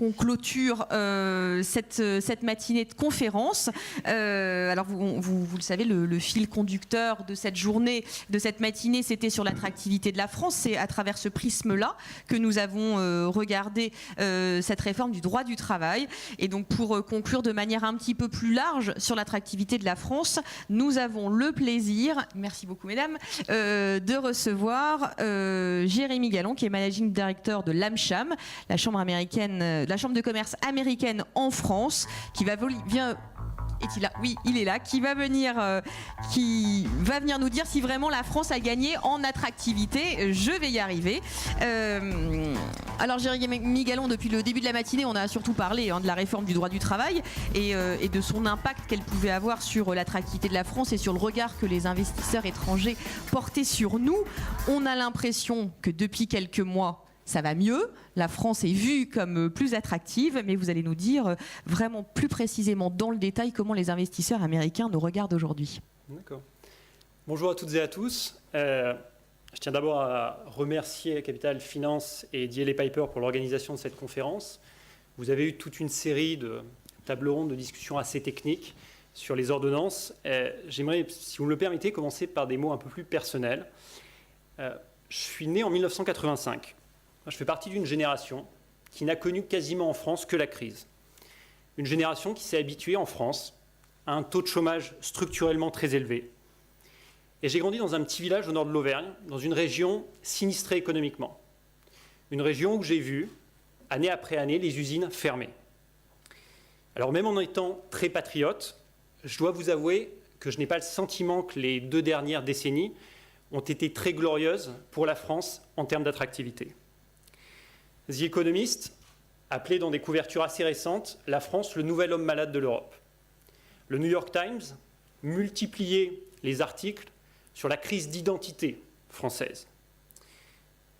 qu'on clôture cette matinée de conférence. Alors vous le savez, le fil conducteur de cette journée, de cette matinée, c'était sur l'attractivité de la France. C'est à travers ce prisme-là que nous avons regardé cette réforme du droit du travail. Et donc pour conclure de manière un petit peu plus large sur l'attractivité de la France, nous avons le plaisir, merci beaucoup mesdames, de recevoir Jérémy Gallon, qui est Managing Director de l'AmCham, la chambre de commerce américaine en France, qui va est-il là? Oui, il est là, qui va venir nous dire si vraiment la France a gagné en attractivité. Je vais y arriver. Alors Jérémy Gallon, depuis le début de la matinée, on a surtout parlé de la réforme du droit du travail et de son impact qu'elle pouvait avoir sur l'attractivité de la France et sur le regard que les investisseurs étrangers portaient sur nous. On a l'impression que depuis quelques mois, ça va mieux. La France est vue comme plus attractive, mais vous allez nous dire vraiment plus précisément dans le détail comment les investisseurs américains nous regardent aujourd'hui. D'accord. Bonjour à toutes et à tous. Je tiens d'abord à remercier Capital Finance et DLA Piper pour l'organisation de cette conférence. Vous avez eu toute une série de tables rondes, de discussions assez techniques sur les ordonnances. J'aimerais, si vous me le permettez, commencer par des mots un peu plus personnels. Je suis né en 1985. Je fais partie d'une génération qui n'a connu quasiment en France que la crise. Une génération qui s'est habituée en France à un taux de chômage structurellement très élevé. Et j'ai grandi dans un petit village au nord de l'Auvergne, dans une région sinistrée économiquement. Une région où j'ai vu, année après année, les usines fermer. Alors même en étant très patriote, je dois vous avouer que je n'ai pas le sentiment que les 2 dernières décennies ont été très glorieuses pour la France en termes d'attractivité. The Economist appelait dans des couvertures assez récentes la France le nouvel homme malade de l'Europe. Le New York Times multipliait les articles sur la crise d'identité française.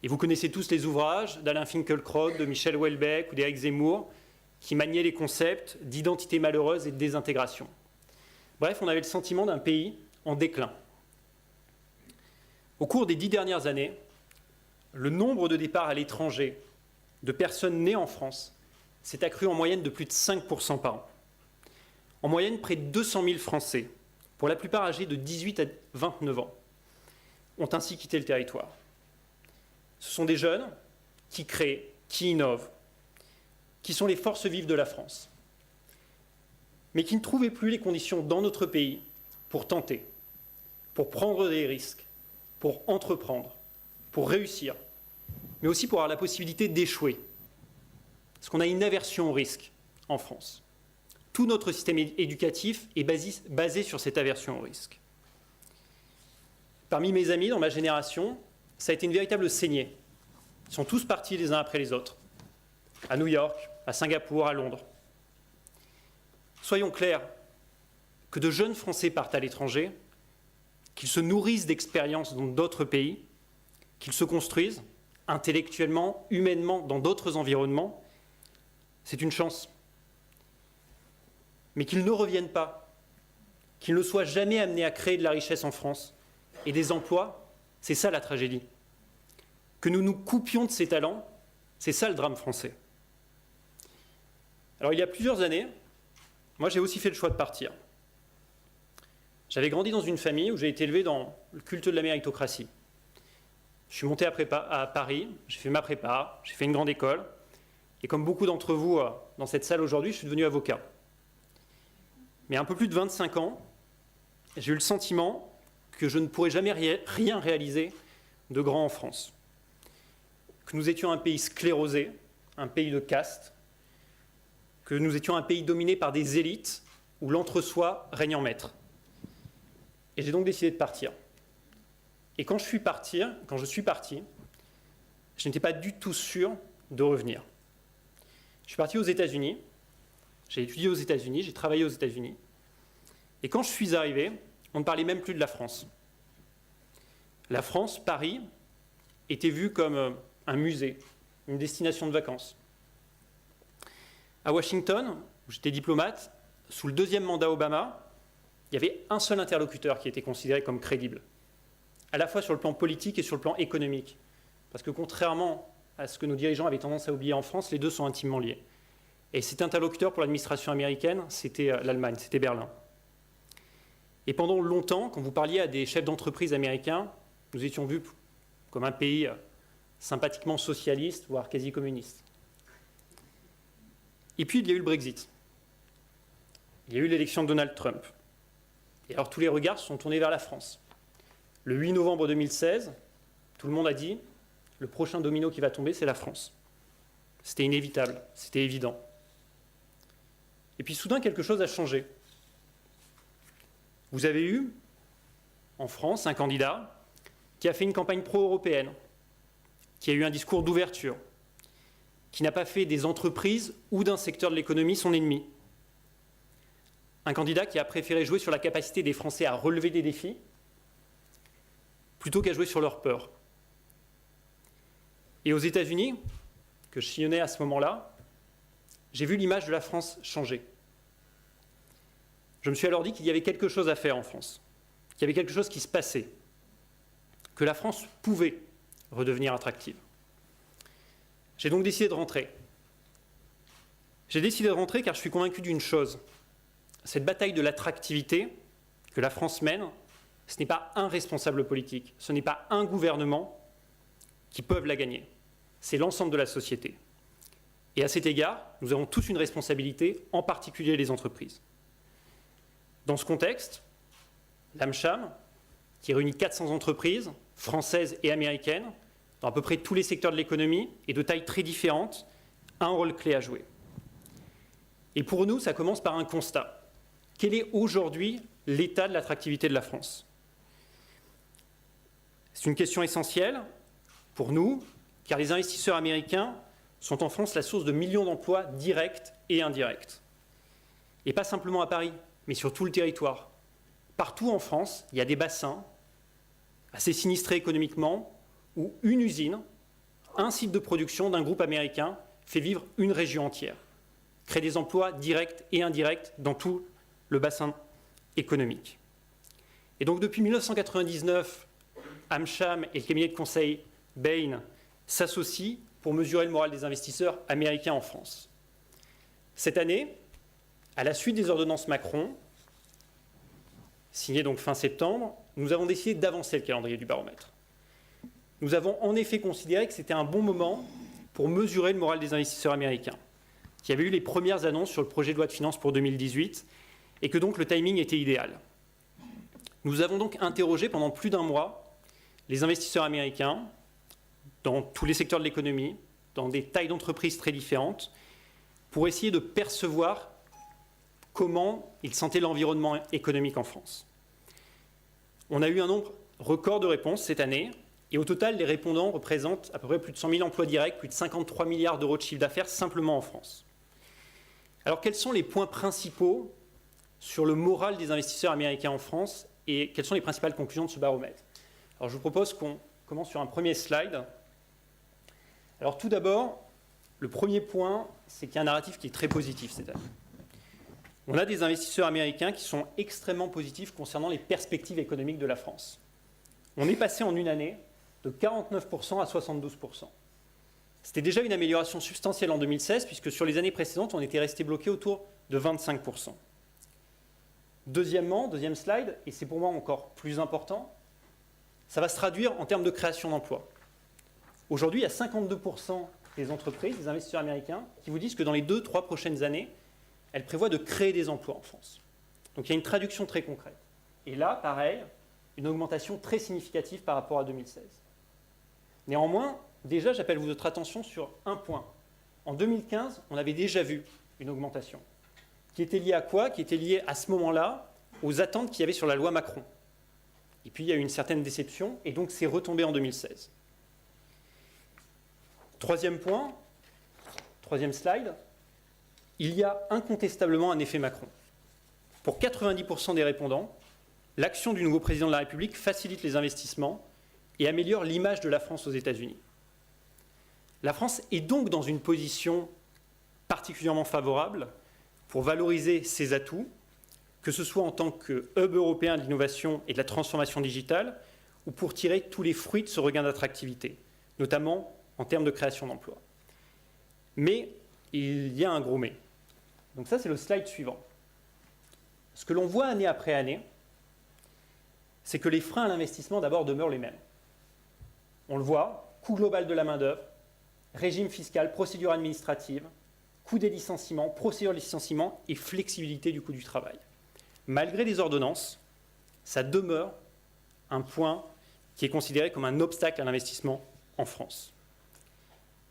Et vous connaissez tous les ouvrages d'Alain Finkielkraut, de Michel Houellebecq ou d'Éric Zemmour qui maniaient les concepts d'identité malheureuse et de désintégration. Bref, on avait le sentiment d'un pays en déclin. Au cours des 10 dernières années, le nombre de départs à l'étranger de personnes nées en France s'est accru en moyenne de plus de 5% par an. En moyenne, près de 200 000 Français, pour la plupart âgés de 18 à 29 ans, ont ainsi quitté le territoire. Ce sont des jeunes qui créent, qui innovent, qui sont les forces vives de la France, mais qui ne trouvaient plus les conditions dans notre pays pour tenter, pour prendre des risques, pour entreprendre, pour réussir, mais aussi pour avoir la possibilité d'échouer. Parce qu'on a une aversion au risque en France. Tout notre système éducatif est basé sur cette aversion au risque. Parmi mes amis dans ma génération, ça a été une véritable saignée. Ils sont tous partis les uns après les autres, à New York, à Singapour, à Londres. Soyons clairs, que de jeunes Français partent à l'étranger, qu'ils se nourrissent d'expériences dans d'autres pays, qu'ils se construisent, intellectuellement, humainement, dans d'autres environnements, c'est une chance. Mais qu'ils ne reviennent pas, qu'ils ne soient jamais amenés à créer de la richesse en France et des emplois, c'est ça la tragédie. Que nous nous coupions de ces talents, c'est ça le drame français. Alors il y a plusieurs années, moi j'ai aussi fait le choix de partir. J'avais grandi dans une famille où j'ai été élevé dans le culte de la méritocratie. Je suis monté à Paris, j'ai fait ma prépa, j'ai fait une grande école. Et comme beaucoup d'entre vous dans cette salle aujourd'hui, je suis devenu avocat. Mais à un peu plus de 25 ans, j'ai eu le sentiment que je ne pourrais jamais rien réaliser de grand en France. Que nous étions un pays sclérosé, un pays de caste, que nous étions un pays dominé par des élites où l'entre-soi règne en maître. Et j'ai donc décidé de partir. Et quand je suis parti, je n'étais pas du tout sûr de revenir. Je suis parti aux États-Unis, j'ai étudié aux États-Unis, j'ai travaillé aux États-Unis. Et quand je suis arrivé, on ne parlait même plus de la France. La France, Paris, était vue comme un musée, une destination de vacances. À Washington, où j'étais diplomate, sous le 2e mandat Obama, il y avait un seul interlocuteur qui était considéré comme crédible, à la fois sur le plan politique et sur le plan économique. Parce que contrairement à ce que nos dirigeants avaient tendance à oublier en France, les deux sont intimement liés. Et cet interlocuteur pour l'administration américaine, c'était l'Allemagne, c'était Berlin. Et pendant longtemps, quand vous parliez à des chefs d'entreprise américains, nous étions vus comme un pays sympathiquement socialiste, voire quasi communiste. Et puis, il y a eu le Brexit. Il y a eu l'élection de Donald Trump. Et alors, tous les regards se sont tournés vers la France. Le 8 novembre 2016, tout le monde a dit « le prochain domino qui va tomber, c'est la France ». C'était inévitable, c'était évident. Et puis, soudain, quelque chose a changé. Vous avez eu, en France, un candidat qui a fait une campagne pro-européenne, qui a eu un discours d'ouverture, qui n'a pas fait des entreprises ou d'un secteur de l'économie son ennemi. Un candidat qui a préféré jouer sur la capacité des Français à relever des défis plutôt qu'à jouer sur leur peur. Et aux États-Unis, que je sillonnais à ce moment-là, j'ai vu l'image de la France changer. Je me suis alors dit qu'il y avait quelque chose à faire en France, qu'il y avait quelque chose qui se passait, que la France pouvait redevenir attractive. J'ai donc décidé de rentrer. J'ai décidé de rentrer car je suis convaincu d'une chose. Cette bataille de l'attractivité que la France mène, ce n'est pas un responsable politique, ce n'est pas un gouvernement qui peuvent la gagner. C'est l'ensemble de la société. Et à cet égard, nous avons tous une responsabilité, en particulier les entreprises. Dans ce contexte, l'AmCham, qui réunit 400 entreprises françaises et américaines, dans à peu près tous les secteurs de l'économie et de tailles très différentes, a un rôle clé à jouer. Et pour nous, ça commence par un constat. Quel est aujourd'hui l'état de l'attractivité de la France? C'est une question essentielle pour nous, car les investisseurs américains sont en France la source de millions d'emplois directs et indirects. Et pas simplement à Paris, mais sur tout le territoire. Partout en France, il y a des bassins assez sinistrés économiquement, où une usine, un site de production d'un groupe américain fait vivre une région entière, crée des emplois directs et indirects dans tout le bassin économique. Et donc depuis 1999, AmCham et le cabinet de conseil Bain s'associent pour mesurer le moral des investisseurs américains en France. Cette année, à la suite des ordonnances Macron, signées donc fin septembre, nous avons décidé d'avancer le calendrier du baromètre. Nous avons en effet considéré que c'était un bon moment pour mesurer le moral des investisseurs américains, qui avaient eu les premières annonces sur le projet de loi de finances pour 2018, et que donc le timing était idéal. Nous avons donc interrogé pendant plus d'un mois les investisseurs américains dans tous les secteurs de l'économie, dans des tailles d'entreprises très différentes, pour essayer de percevoir comment ils sentaient l'environnement économique en France. On a eu un nombre record de réponses cette année, et au total, les répondants représentent à peu près plus de 100 000 emplois directs, plus de 53 milliards d'euros de chiffre d'affaires simplement en France. Alors quels sont les points principaux sur le moral des investisseurs américains en France et quelles sont les principales conclusions de ce baromètre? Alors je vous propose qu'on commence sur un premier slide. Alors tout d'abord, le premier point, c'est qu'il y a un narratif qui est très positif cette année. On a des investisseurs américains qui sont extrêmement positifs concernant les perspectives économiques de la France. On est passé en une année de 49% à 72%. C'était déjà une amélioration substantielle en 2016, puisque sur les années précédentes, on était resté bloqué autour de 25%. Deuxièmement, deuxième slide, et c'est pour moi encore plus important, ça va se traduire en termes de création d'emplois. Aujourd'hui, il y a 52% des entreprises, des investisseurs américains, qui vous disent que dans les 2-3 prochaines années, elles prévoient de créer des emplois en France. Donc il y a une traduction très concrète. Et là, pareil, une augmentation très significative par rapport à 2016. Néanmoins, déjà, j'appelle votre attention sur un point. En 2015, on avait déjà vu une augmentation. Qui était liée à quoi? Qui était liée à ce moment-là aux attentes qu'il y avait sur la loi Macron. Et puis, il y a eu une certaine déception, et donc c'est retombé en 2016. Troisième point, troisième slide, il y a incontestablement un effet Macron. Pour 90% des répondants, l'action du nouveau président de la République facilite les investissements et améliore l'image de la France aux États-Unis. La France est donc dans une position particulièrement favorable pour valoriser ses atouts, que ce soit en tant que hub européen de l'innovation et de la transformation digitale, ou pour tirer tous les fruits de ce regain d'attractivité, notamment en termes de création d'emplois. Mais il y a un gros mais. Donc ça, c'est le slide suivant. Ce que l'on voit année après année, c'est que les freins à l'investissement, d'abord, demeurent les mêmes. On le voit, coût global de la main-d'œuvre, régime fiscal, procédure administrative, coût des licenciements, procédure de licenciement et flexibilité du coût du travail. Malgré les ordonnances, ça demeure un point qui est considéré comme un obstacle à l'investissement en France.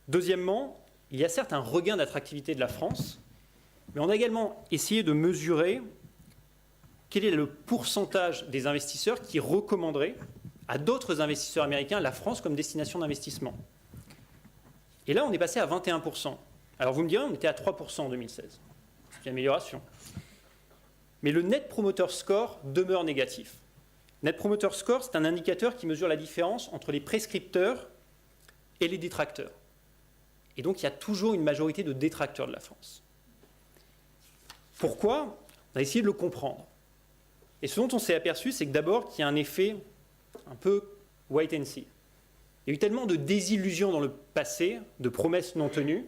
Deuxièmement, il y a certes un regain d'attractivité de la France, mais on a également essayé de mesurer quel est le pourcentage des investisseurs qui recommanderaient à d'autres investisseurs américains la France comme destination d'investissement. Et là, on est passé à 21%. Alors vous me direz, on était à 3% en 2016. C'est une amélioration. Mais le Net Promoter Score demeure négatif. Net Promoter Score, c'est un indicateur qui mesure la différence entre les prescripteurs et les détracteurs. Et donc, il y a toujours une majorité de détracteurs de la France. Pourquoi ? On a essayé de le comprendre. Et ce dont on s'est aperçu, c'est que d'abord, qu'il y a un effet un peu wait and see. Il y a eu tellement de désillusions dans le passé, de promesses non tenues.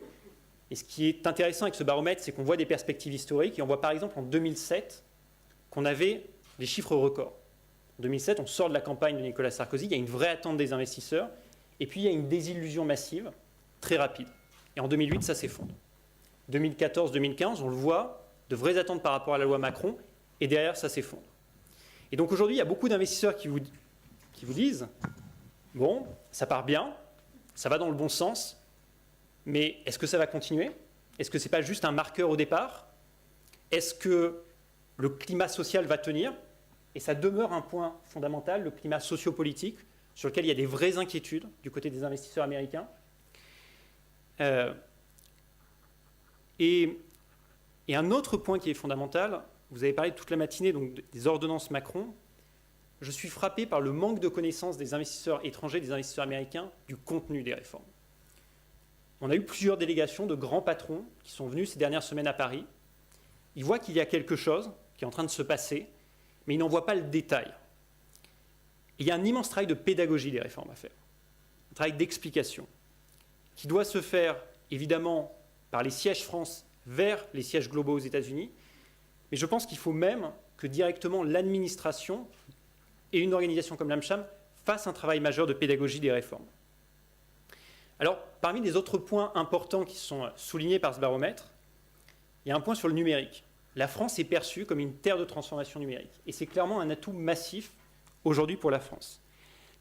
Et ce qui est intéressant avec ce baromètre, c'est qu'on voit des perspectives historiques. Et on voit par exemple en 2007 qu'on avait des chiffres records. En 2007, on sort de la campagne de Nicolas Sarkozy, il y a une vraie attente des investisseurs. Et puis il y a une désillusion massive, très rapide. Et en 2008, ça s'effondre. 2014-2015, on le voit, de vraies attentes par rapport à la loi Macron. Et derrière, ça s'effondre. Et donc aujourd'hui, il y a beaucoup d'investisseurs qui vous disent « Bon, ça part bien, ça va dans le bon sens, mais est-ce que ça va continuer? Est-ce que ce n'est pas juste un marqueur au départ? Est-ce que le climat social va tenir ?» Et ça demeure un point fondamental, le climat sociopolitique, sur lequel il y a des vraies inquiétudes du côté des investisseurs américains. Et un autre point qui est fondamental, vous avez parlé toute la matinée donc, des ordonnances Macron. Je suis frappé par le manque de connaissance des investisseurs étrangers, des investisseurs américains, du contenu des réformes. On a eu plusieurs délégations de grands patrons qui sont venus ces dernières semaines à Paris. Ils voient qu'il y a quelque chose qui est en train de se passer, mais ils n'en voient pas le détail. Il y a un immense travail de pédagogie des réformes à faire, un travail d'explication, qui doit se faire évidemment par les sièges France vers les sièges globaux aux États-Unis, mais je pense qu'il faut même que directement l'administration et une organisation comme l'AmCham fassent un travail majeur de pédagogie des réformes. Alors, parmi les autres points importants qui sont soulignés par ce baromètre, il y a un point sur le numérique. La France est perçue comme une terre de transformation numérique, et c'est clairement un atout massif aujourd'hui pour la France.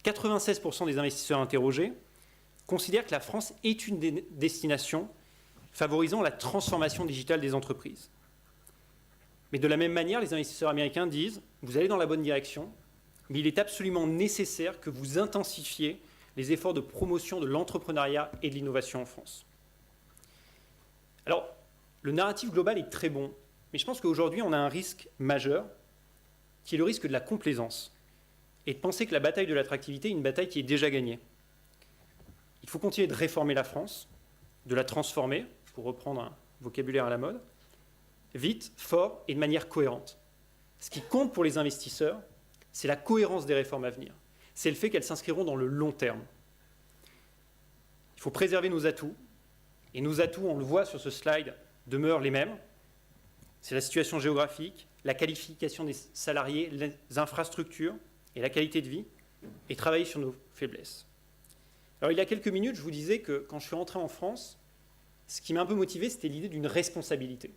96% des investisseurs interrogés considèrent que la France est une destination favorisant la transformation digitale des entreprises. Mais de la même manière, les investisseurs américains disent « Vous allez dans la bonne direction, mais il est absolument nécessaire que vous intensifiez les efforts de promotion de l'entrepreneuriat et de l'innovation en France. » Alors, le narratif global est très bon, mais je pense qu'aujourd'hui, on a un risque majeur, qui est le risque de la complaisance, et de penser que la bataille de l'attractivité est une bataille qui est déjà gagnée. Il faut continuer de réformer la France, de la transformer, pour reprendre un vocabulaire à la mode, vite, fort et de manière cohérente. Ce qui compte pour les investisseurs, c'est la cohérence des réformes à venir. C'est le fait qu'elles s'inscriront dans le long terme. Il faut préserver nos atouts. Et nos atouts, on le voit sur ce slide, demeurent les mêmes. C'est la situation géographique, la qualification des salariés, les infrastructures et la qualité de vie, et travailler sur nos faiblesses. Alors, il y a quelques minutes, je vous disais que quand je suis rentré en France, ce qui m'a un peu motivé, c'était l'idée d'une responsabilité.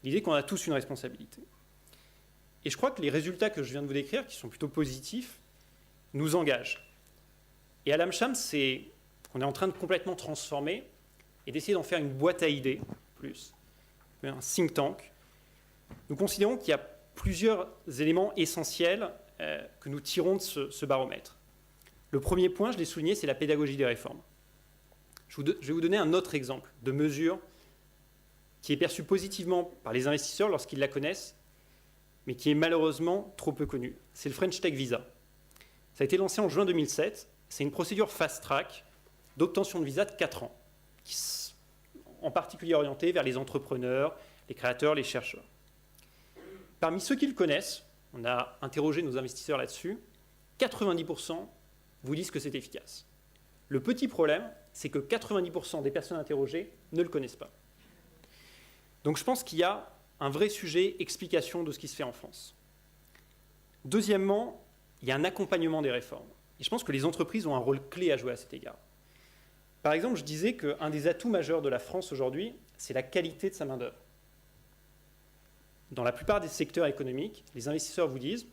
L'idée qu'on a tous une responsabilité. Et je crois que les résultats que je viens de vous décrire, qui sont plutôt positifs, nous engagent. Et à l'AmCham, c'est qu'on est en train de complètement transformer et d'essayer d'en faire une boîte à idées, plus, un think tank. Nous considérons qu'il y a plusieurs éléments essentiels que nous tirons de ce baromètre. Le premier point, je l'ai souligné, c'est la pédagogie des réformes. Je vais vous donner un autre exemple de mesure qui est perçue positivement par les investisseurs lorsqu'ils la connaissent, mais qui est malheureusement trop peu connue. C'est le French Tech Visa. Ça a été lancé en juin 2007. C'est une procédure fast-track d'obtention de visa de 4 ans, qui est en particulier orientée vers les entrepreneurs, les créateurs, les chercheurs. Parmi ceux qui le connaissent, on a interrogé nos investisseurs là-dessus, 90% vous disent que c'est efficace. Le petit problème, c'est que 90% des personnes interrogées ne le connaissent pas. Donc je pense qu'il y a un vrai sujet explication de ce qui se fait en France. Deuxièmement, il y a un accompagnement des réformes. Et je pense que les entreprises ont un rôle clé à jouer à cet égard. Par exemple, je disais qu'un des atouts majeurs de la France aujourd'hui, c'est la qualité de sa main-d'œuvre. Dans la plupart des secteurs économiques, les investisseurs vous disent,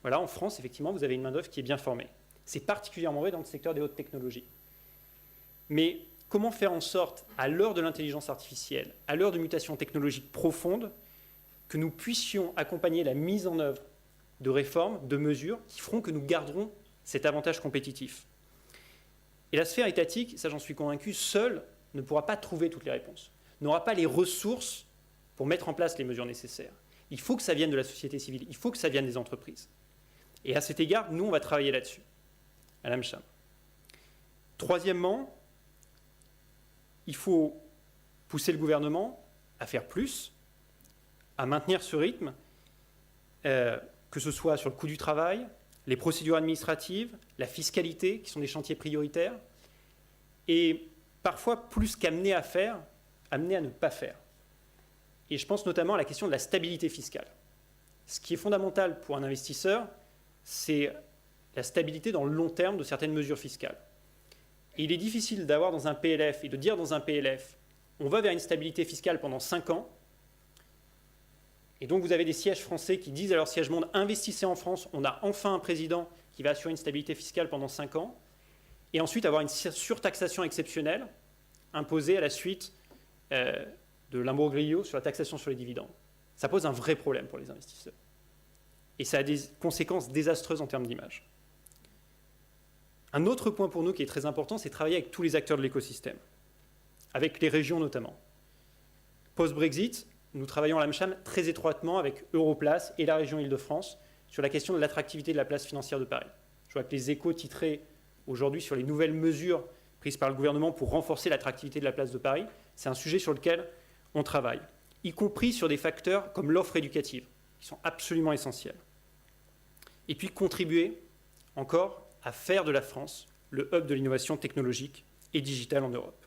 voilà, en France, effectivement, vous avez une main-d'œuvre qui est bien formée. C'est particulièrement vrai dans le secteur des hautes technologies. Mais comment faire en sorte, à l'heure de l'intelligence artificielle, à l'heure de mutations technologiques profondes, que nous puissions accompagner la mise en œuvre de réformes, de mesures qui feront que nous garderons cet avantage compétitif. Et la sphère étatique, ça j'en suis convaincu, seule ne pourra pas trouver toutes les réponses, n'aura pas les ressources pour mettre en place les mesures nécessaires. Il faut que ça vienne de la société civile, il faut que ça vienne des entreprises. Et à cet égard, nous, on va travailler là-dessus, à l'AMCHAM. Troisièmement, il faut pousser le gouvernement à faire plus, à maintenir ce rythme, que ce soit sur le coût du travail, les procédures administratives, la fiscalité, qui sont des chantiers prioritaires, et parfois plus qu'amener à faire, amener à ne pas faire. Et je pense notamment à la question de la stabilité fiscale. Ce qui est fondamental pour un investisseur, c'est la stabilité dans le long terme de certaines mesures fiscales. Et il est difficile d'avoir dans un PLF et de dire dans un PLF, on va vers une stabilité fiscale pendant 5 ans, et donc vous avez des sièges français qui disent à leur siège monde, investissez en France, on a enfin un président qui va assurer une stabilité fiscale pendant 5 ans, et ensuite avoir une surtaxation exceptionnelle imposée à la suite de l'imbroglio sur la taxation sur les dividendes. Ça pose un vrai problème pour les investisseurs. Et ça a des conséquences désastreuses en termes d'image. Un autre point pour nous qui est très important, c'est travailler avec tous les acteurs de l'écosystème, avec les régions notamment. Post-Brexit, nous travaillons à l'AMCHAM très étroitement avec Europlace et la région Île-de-France sur la question de l'attractivité de la place financière de Paris. Je vois que les Échos titraient aujourd'hui sur les nouvelles mesures prises par le gouvernement pour renforcer l'attractivité de la place de Paris. C'est un sujet sur lequel on travaille, y compris sur des facteurs comme l'offre éducative, qui sont absolument essentiels. Et puis contribuer encore à faire de la France le hub de l'innovation technologique et digitale en Europe.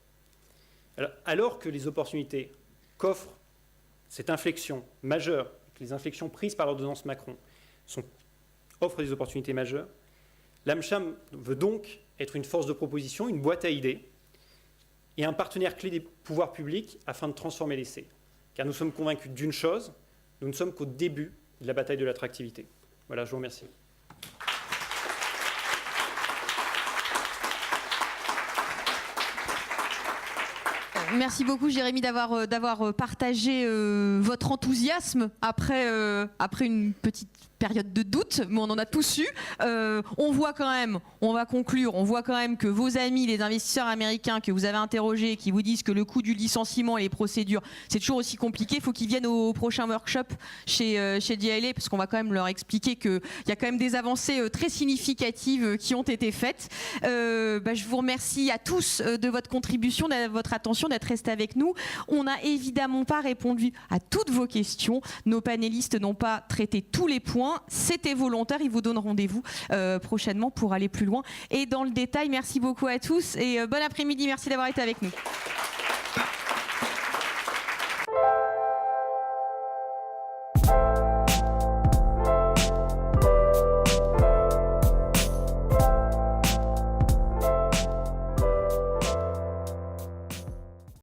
Alors que les opportunités qu'offre cette inflexion majeure, que les inflexions prises par l'ordonnance Macron offrent des opportunités majeures, l'AMCHAM veut donc être une force de proposition, une boîte à idées et un partenaire clé des pouvoirs publics afin de transformer l'essai. Car nous sommes convaincus d'une chose, nous ne sommes qu'au début de la bataille de l'attractivité. Voilà, je vous remercie. Merci beaucoup Jérémy d'avoir partagé votre enthousiasme après une petite période de doute, mais on en a tous eu. On voit quand même, on va conclure, on voit quand même que vos amis, les investisseurs américains que vous avez interrogés, qui vous disent que le coût du licenciement et les procédures, c'est toujours aussi compliqué, il faut qu'ils viennent au prochain workshop chez DLA, parce qu'on va quand même leur expliquer qu'il y a quand même des avancées très significatives qui ont été faites. Je vous remercie à tous de votre contribution, de votre attention, d'être restés avec nous. On n'a évidemment pas répondu à toutes vos questions. Nos panélistes n'ont pas traité tous les points. C'était volontaire. Ils vous donnent rendez-vous prochainement pour aller plus loin et dans le détail. Merci beaucoup à tous et bon après-midi. Merci d'avoir été avec nous.